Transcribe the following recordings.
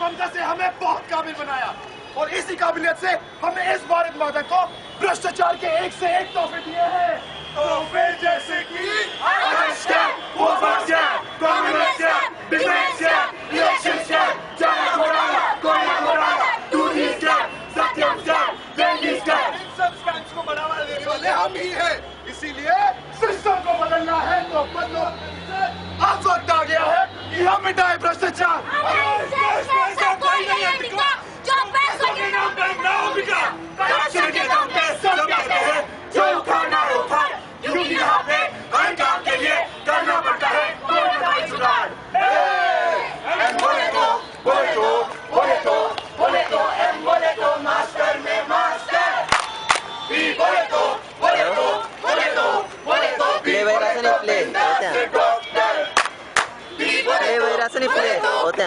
ममता से हमें बहुत काबिल बनाया और इसी काबिलियत से हमने इस भारत माता को भ्रष्टाचार के एक से एक तोहफे दिए हैं। तोहफे जैसे कि को बढ़ावा देने वाले हम ही हैं। इसीलिए सिस्टम को बदलना है तो बदलो। अब वक्त आ गया है कि हम मिटाए भ्रष्टाचार। कोई नहीं है टिका, जो पैसों के नाम पे ना हो बिका, करप्शन के नाम पे सब कहते हैं जो उठाना है उठा, क्योंकि यहाँ पे हर काम के लिए करना पड़ता है कोई ना कोई जुगाड़। बोले तो मास्टर में मास्टर, बोले तो होते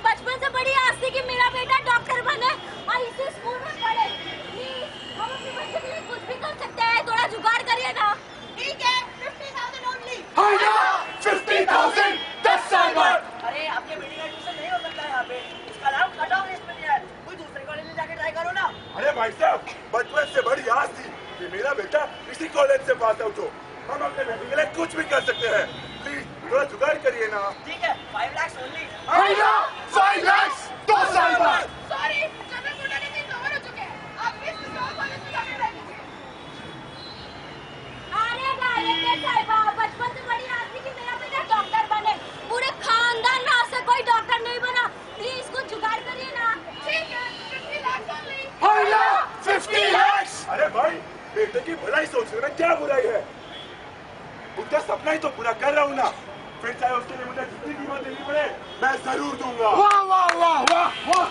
बचपन से बड़ी आस थी कि मेरा बेटा डॉक्टर बने और इसी स्कूल में पढ़े। हम अपने बच्चे के लिए कुछ भी कर सकते हैं, थोड़ा जुगाड़ करिए ना। ठीक है, 50,000 ओनली। 50,000 10 साल बाद। अरे आपके बेटी का एडमिशन नहीं हो सकता है यहाँ पे, इसका नाम कट ऑफ लिस्ट में दिया है, कोई दूसरे कॉलेज में जाके ट्राई करो ना। अरे भाई साहब, बचपन से बड़ी आस थी कि मेरा बेटा इसी कॉलेज से पास आउट हो। हम अपने बेटे के लिए कुछ भी कर सकते हैं, प्लीज थोड़ा जुगाड़ करिए ना। ठीक है, 5 लाख ओनली। 5 लाख 2 साल बाद। सॉरी, जब मैं बुढ़ाने के कवर हो चुके हैं, आप इस कॉलेज में जाके रह लीजिए। अरे डायरेक्टर साहिबा, बचपन से बड़ी आस थी कि मेरा बेटा डॉक्टर बने, पूरे खानदान में आज तक कोई डॉक्टर नहीं बना, प्लीज कुछ जुगाड़ करिए ना। ठीक है, 50 लाख ओनली। 50 लाख। अरे भाई, बेटे की भलाई सोचने में क्या बुराई है? उसका सपना ही तो पूरा कर रहा हूँ ना, फिर चाहे उसके लिए मुझे जितनी कीमत देनी पड़े मैं जरूर दूंगा। वाह वाह वाह वाह वाह।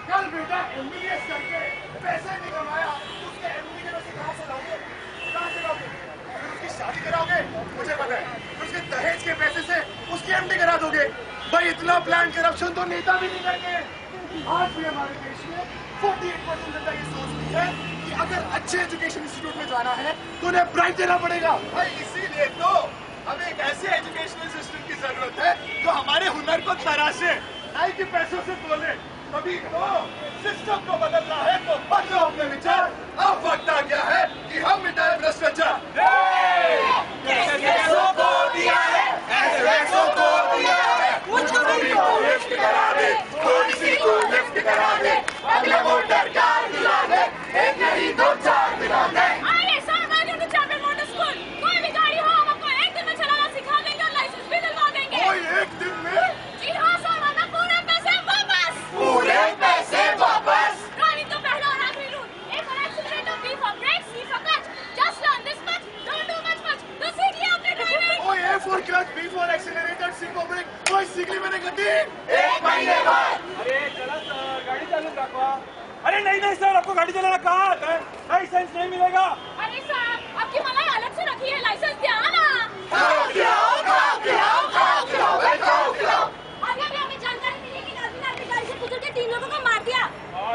कल बेटा MBBS करके पैसे नहीं कमाया, उसके MD के पैसे कहाँ से लाओगे? कहाँ से लाओगे? फिर उसकी शादी कराओगे, मुझे पता है। फिर उसके दहेज के पैसे से उसकी MD करा दोगे। भाई इतना प्लान करप्शन तो नेता भी नहीं करते। आज भी हमारे देश में 48% जनता ये सोचती है कि अगर अच्छे एजुकेशन इंस्टीट्यूट में जाना है तो उन्हें ब्राइट देना पड़ेगा। भाई इसीलिए तो हमें एक ऐसे एजुकेशनल सिस्टम की जरूरत है जो हमारे हुनर को तराशे, नहीं कि पैसों से तोले। तभी तो सिस्टम को बदलना है तो बदलो अपने विचार। अब वक्त आ गया है कि हम मिटाए भ्रष्टाचार। लिफ्ट करा दे, किसी को लिफ्ट करा दे, अगला वोटर कार दिला दे, एक नहीं 2 4 दिला दे। अरे sir, welcome to champion motor school. कोई भी गाड़ी हो, हम आपको 1 दिन में चलाना सिखा देंगे और लाइसेंस भी दिलवा देंगे। कोई 1 दिन में? जी हाँ सर, वरना पूरे पैसे वापस। पूरे पैसे वापस? ड्राइविंग का पहला और आखिरी rule, A for accelerator, B for brakes, C for clutch. Just learn this much, don't do much. तो सीखिए अपने ड्राइविंग। ओए A for clutch, B for accelerator, C for brake, कोई सीख ली मैंने गद्दी। 1 महीने बाद। अरे चला सर, गाड़ी चालू रखवा। अरे नहीं सर, आपको गाड़ी चलाना कहाँ आता है? लाइसेंस नहीं मिलेगा। अरे सर, आपकी मलाई अलग से रखी है, लाइसेंस दिया ना। अभी हमें जानकारी मिली कि नाज़मीन आपकी गाड़ी से गुजर के 3 लोगों को मार दिया।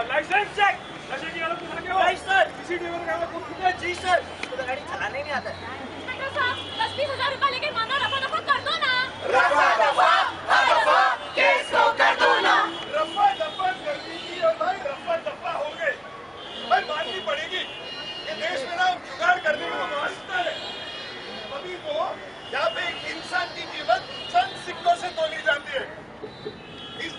Licence check. नशे की हालत में लगे हो? नहीं सर। किसी ड्राइवर का कुछ नहीं है? जी सर, मुझे तो गाड़ी चलाने नहीं आता है। इंस्पेक्टर साहब, 10-20 हजार रुपए लेके मानो, रफा कर दो ना। रफा दफा केस को कर दो ना। रफा दफा कर दी और भाई रफा दफा हो गए। भाई माननी पड़ेगी कि देश में ना जुगाड़ करने को मास्टर है। अभी तो यहाँ पे एक इंसान की कीमत चंद सिक्कों से तोली जाती है। इस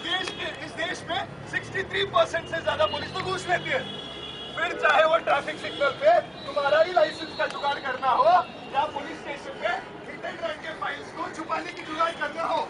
देश में 63% से ज्यादा पुलिस तो घूस लेती है। फिर चाहे वो ट्रैफिक सिग्नल पे तुम्हारा ही लाइसेंस का जुगाड़ करना हो या पुलिस स्टेशन पे हिट एंड रन के फाइल्स को छुपाने की जुगाड़ करना हो,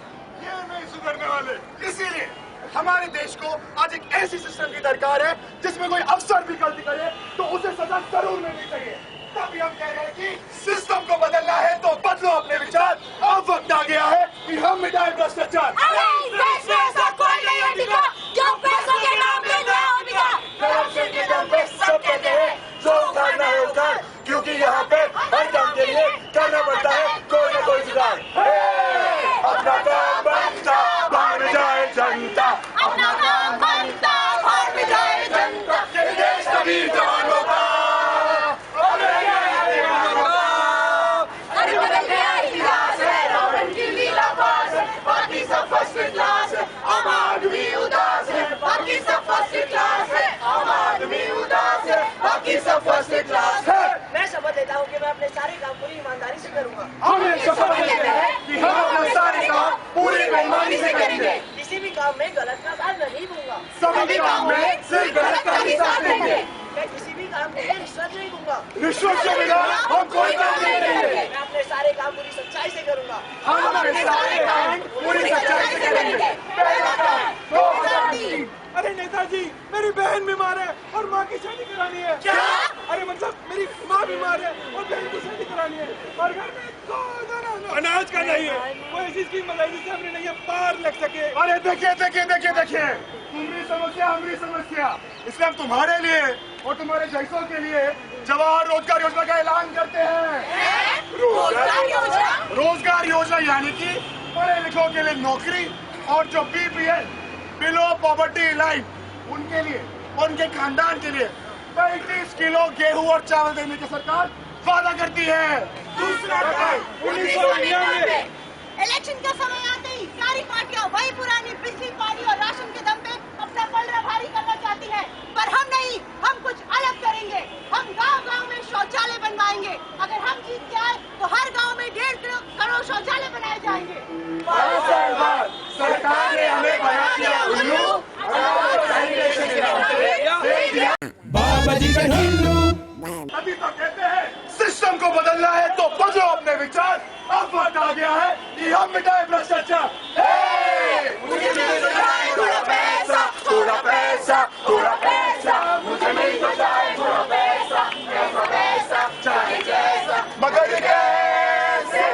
ये नहीं सुधरने वाले। इसीलिए हमारे देश को आज एक ऐसी सिस्टम की दरकार है जिसमें कोई अफसर भी गलती करे तो उसे सजा जरूर मिलनी चाहिए। तभी हम कह रहे हैं कि सिस्टम को बदलना है तो बदलो अपने विचार। अब वक्त आ गया है कि हम मिटाए भ्रष्टाचार। अरे इस देश में ऐसा कोई नहीं है टिका, जो पैसों के नाम पे ना हो बिका। करप्शन के दम पे सब कहते हैं जो उखाड़ना है उखाड़, क्योंकि यहाँ पे हर काम के लिए करना पड़ता है। पूरी ईमानदारी से करूंगा। हम ये शपथ लेते हैं कि हम अपने सारे काम पूरी बेईमानी से करेंगे। किसी भी काम में गलत का साथ नहीं दूंगा। सभी काम में सिर्फ गलत का ही साथ देंगे। मैं किसी भी काम के लिए रिश्वत नहीं दूंगा। रिश्वत के बिना हम कोई काम नहीं करेंगे। मैं अपने सारे काम पूरी सच्चाई से करूंगा। हम अपने सारे काम पूरी सच्चाई से करेंगे। पहला काम 2003। अरे नेताजी, मेरी बहन बीमार है और माँ की शादी करानी है। क्या? अरे मतलब मेरी माँ बीमार है और बहन की शादी करानी है और घर में अनाज का नहीं है। वो ऐसी स्कीम बनाई जिससे हमने नहीं पार लग सके। अरे देखिए देखिए देखिए देखिए, तुम्हारी समस्या हमारी समस्या, इसलिए हम तुम्हारे लिए और तुम्हारे जैसों के लिए जवाहर रोजगार योजना का ऐलान करते हैं। रोजगार योजना यानी कि पढ़े लिखों के लिए नौकरी और जो BPL बिलो पॉवर्टी लाइन उनके लिए और उनके खानदान के लिए 35 किलो गेहूं और चावल देने की सरकार वादा करती है। दूसरा काम 1999। इलेक्शन का समय आते ही सारी पार्टियां वही पुरानी बिजली पानी और राशन के दम पे अपना पलड़ा भारी करना चाहती है, पर हम नहीं, हम कुछ अलग करेंगे। हम गांव-गांव में शौचालय बनवाएंगे। अगर हम जीत के आए तो हर गांव में 1.5 करोड़ शौचालय बनाए जाएंगे। सरकार ने हमें बना दिया उल्लू, बाबा जी का हिंदू। तभी तो कहते हैं सिस्टम को बदलना है तो बदलो अपने विचार। अब वक्त आ गया है कि हम मिटाए भ्रष्टाचार। मुझे मिल जाए थोड़ा पैसा, थोड़ा पैसा, थोड़ा पैसा, मुझे मिल जाए थोड़ा पैसा, ऐसा पैसा चाहे जैसा, मगर कैसे,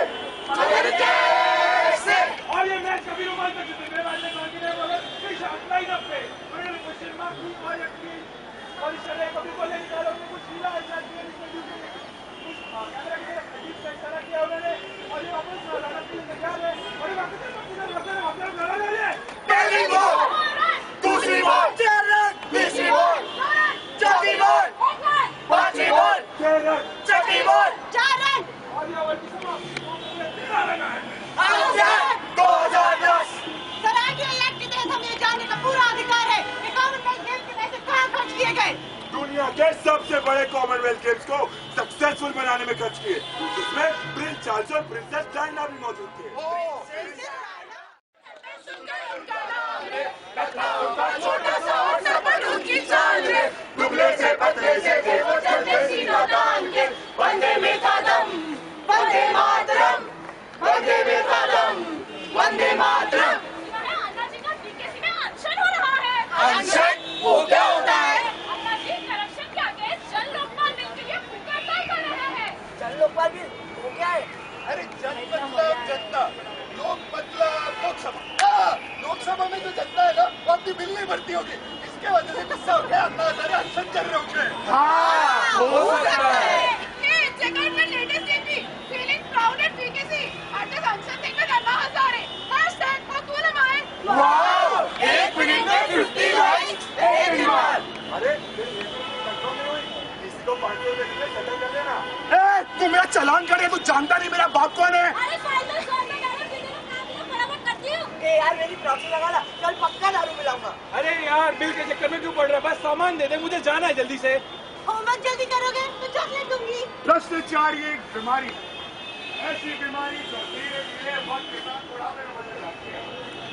मगर कैसे। और ये मैच कभी रोमांचक जीते मेरे वाले कांग्रेस वाले किस लाइन अप पे उन्होंने क्वेश्चन मार्क की और यकीन और इस तरह कभी बोले निकालो कि कुछ हीरा ऐसा किया इसमें ड्यूटी कुछ कैमरा के अजीब से तरह किया उन्होंने और ये वापस लड़ने के लिए तैयार है और ये वापस पूरा लड़ने लड़ा ले रहे हैं। पहली बॉल, दूसरी बॉल, तीसरी बॉल, चौथी बॉल, पांचवी बॉल, छठी बॉल, 4 रन। और ये ओवर की समाप्ति 13 रन है। 2010। सराहनीय एक्ट के तहत हमें जानने का पूरा अधिकार है कि कॉमनवेल्थ गेम्स के पैसे कहाँ खर्च किए गए। दुनिया के सबसे बड़े कॉमनवेल्थ गेम्स को सक्सेसफुल बनाने में खर्च किए, जिसमें प्रिंस चार्ल्स और प्रिंसेस डायना भी मौजूद थे। छोटा सा और सपन उनकी चाल रे, दुबले से पतले से थे वो चलते सीना तान के, वंदे मातरम, वंदे मातरम, वंदे मातरम, वंदे मातरम। अन्ना जी का बीकेसी में अनशन हो रहा है। अनशन? वो क्या होता है? अन्ना जी करप्शन के अगेंस्ट जन लोकपाल बिल के लिए पुकार कर रहे हैं। जन लोकपाल बिल वो क्या है? अरे जन मतलब जनता, लोक मतलब लोकसभा। लोकसभा में जो जनता है ना वो अपनी बिल नहीं भरती होगी, इसके वजह से गुस्सा हो गया, अपना सारे अनशन चल रहे होंगे। हो सकता है। ये जगह में latest MP feeling proud at BKC at the अनशन देखकर अन्ना हजारे #मकबूलमाए। वाह, 1 मिनट में 50 लाइक्स, 1 डिमांड। अरे कंट्रोल नहीं हुई, किसी को 500 रुपए सेटल कर देना। तू मेरा चालान करे, तू जानता नहीं मेरा बाप कौन है। अरे फाइनल शॉट में डालो वीडियो में काम फटाफट करती हूँ। ए यार मेरी प्रॉक्सी लगा ला, कल पक्का दारू पिलाऊंगा। अरे यार बिल के चक्कर में क्यों पड़ रहा है? बस सामान दे दे, मुझे जाना है जल्दी से। होमवर्क जल्दी करोगे तो चॉकलेट दूंगी। भ्रष्टाचार ये एक बीमारी, ऐसी बीमारी जो धीरे धीरे वक्त के साथ बुढ़ापे में बदल जाती है।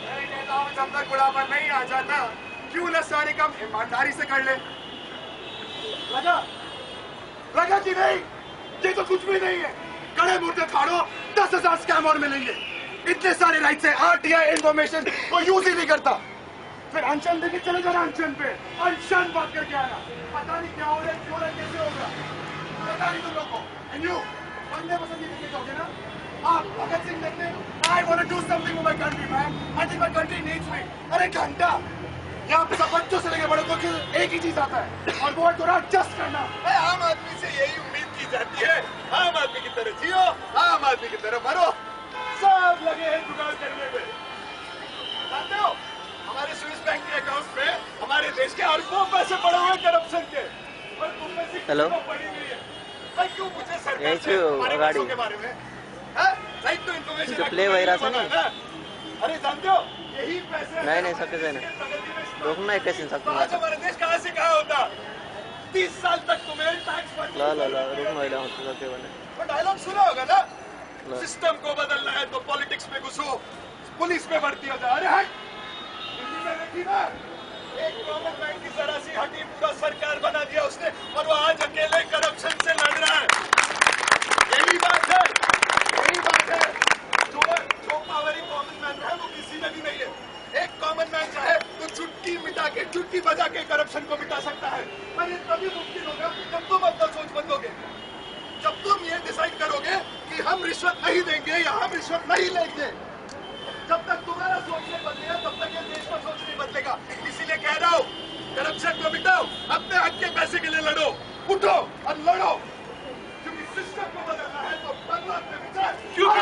मैं कहता हूँ जब तक बुढ़ापा नहीं आ जाता क्यों न सारे काम ईमानदारी से कर ले। लगा कि नहीं? ये तो कुछ भी नहीं है। कड़े मुर्दे फाड़ो, 10,000 स्कैम और मिलेंगे। इतने सारे राइट्स है, RTI इन्फॉर्मेशन को यूज ही नहीं करता। फिर अनशन देके चले जाना, अनशन पे अनशन बात करके आना। पता नहीं क्या हो रहा है, क्यों कैसे होगा, पता नहीं तुम लोग को। एंड यू वंदे पसंद देखने जाओगे ना आप, भगत सिंह देखने। I want to do something for my country man, I think my country needs me. अरे घंटा यहाँ पे सब बच्चों से लेकर बड़ों को एक ही चीज आता है और वो है थोड़ा जस्ट करना। आम आदमी से यही उम्मीद की जाती है, आम आदमी की तरह जियो, आम आदमी की तरह मरो। सब लगे हैं जुगाड़ करने में। जानते हो हमारे स्विस बैंक के अकाउंट में हमारे देश के अरबों पैसे पड़े हुए करप्शन के, और तुम में से हेलो? किसी को पड़ी नहीं है। भाई क्यों पूछे सरकार यही से हमारे गाड़ी। पैसों के बारे में? हैं? राइट टू इन्फॉर्मेशन जो प्ले वगैरह से नहीं? अरे जानते हो यही पैसे नहीं, सबके से नहीं। रोकना है कैसे सकते आज हमारा देश कहाँ से कहाँ होता। 30 साल तक तुम्हें टैक्स ला ला ला रुक महिला होते जाते बने पर डायलॉग सुना होगा ना, सिस्टम को बदलना है तो पॉलिटिक्स में घुसो, पुलिस में भर्ती हो जाओ। अरे हट, हिंदी में देखी ना, एक कॉमन मैन की जरा सी हटी पूरा सरकार बना दिया उसने, और वो आज अकेले करप्शन से लड़ रहा है। यही बात है, यही बात है। जो पावर कॉमन मैन है वो किसी में भी नहीं है। एक कॉमन मैन चाहे तो चुटकी मिटा के, चुटकी बजा के करप्शन को मिटा सकता है, पर ये तभी मुमकिन होगा जब तुम अपना सोच बदलोगे, जब तुम ये डिसाइड करोगे कि हम रिश्वत नहीं देंगे या हम रिश्वत नहीं लेंगे। जब तक तुम्हारा सोच नहीं बदलेगा तब तक ये देश का सोच नहीं बदलेगा। इसीलिए कह रहा हूँ, करप्शन को मिटाओ, अपने हक के पैसे के लिए लड़ो, उठो और लड़ो, क्योंकि सिस्टम को बदलना है तो बदलो अपने विचार, क्योंकि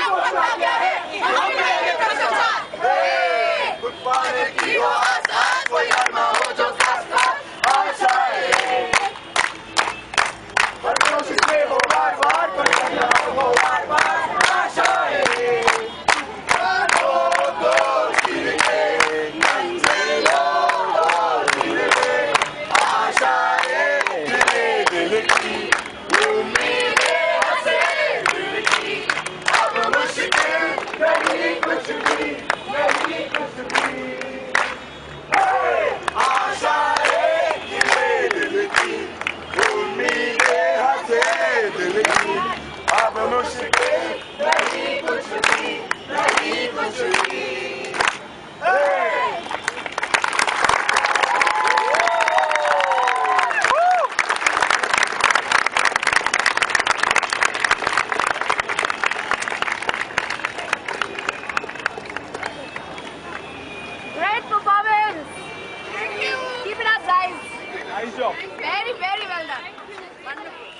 पाने की हो आसान, कोई अरमा हो जो खास खास आशाएं, हर कोशिश में हो बार बार, कोई करना हो बार बार आशाएं, मानो तो गिर के मंजिलों और गिर के आशाएं, दिल की उम्मीदें हंसे दिल की, अब मुश्किल नहीं कुछ भी, नहीं कुछ भी। आशाएं गिरे दिल की, उम्मीदें हंसे दिल की, अब मुश्किल नहीं कुछ भी, नहीं कुछ भी। Great performance. Thank you. Keep it up, guys. Nice job. Very, very well done. Wonderful.